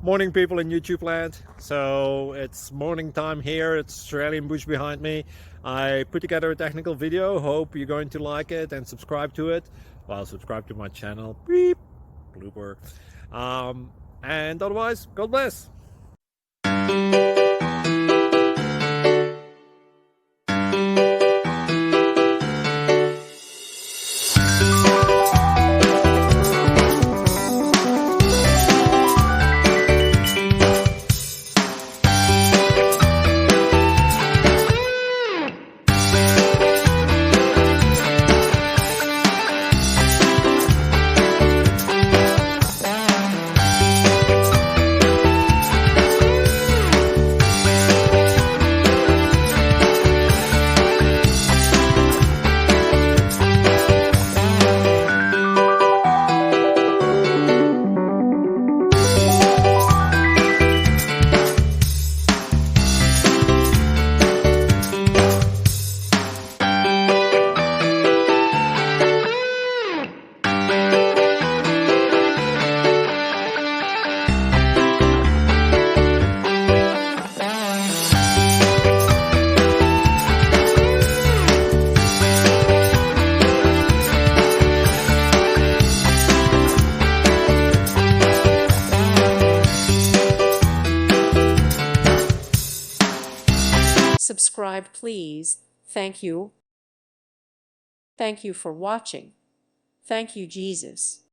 Morning, people in YouTube land. So it's morning time here. It's Australian bush behind me. I put together a technical video. Hope you're going to like it and subscribe to it. Well, subscribe to my channel. Beep. Blooper. And otherwise, God bless. Subscribe, please. Thank you. Thank you for watching. Thank you, Jesus.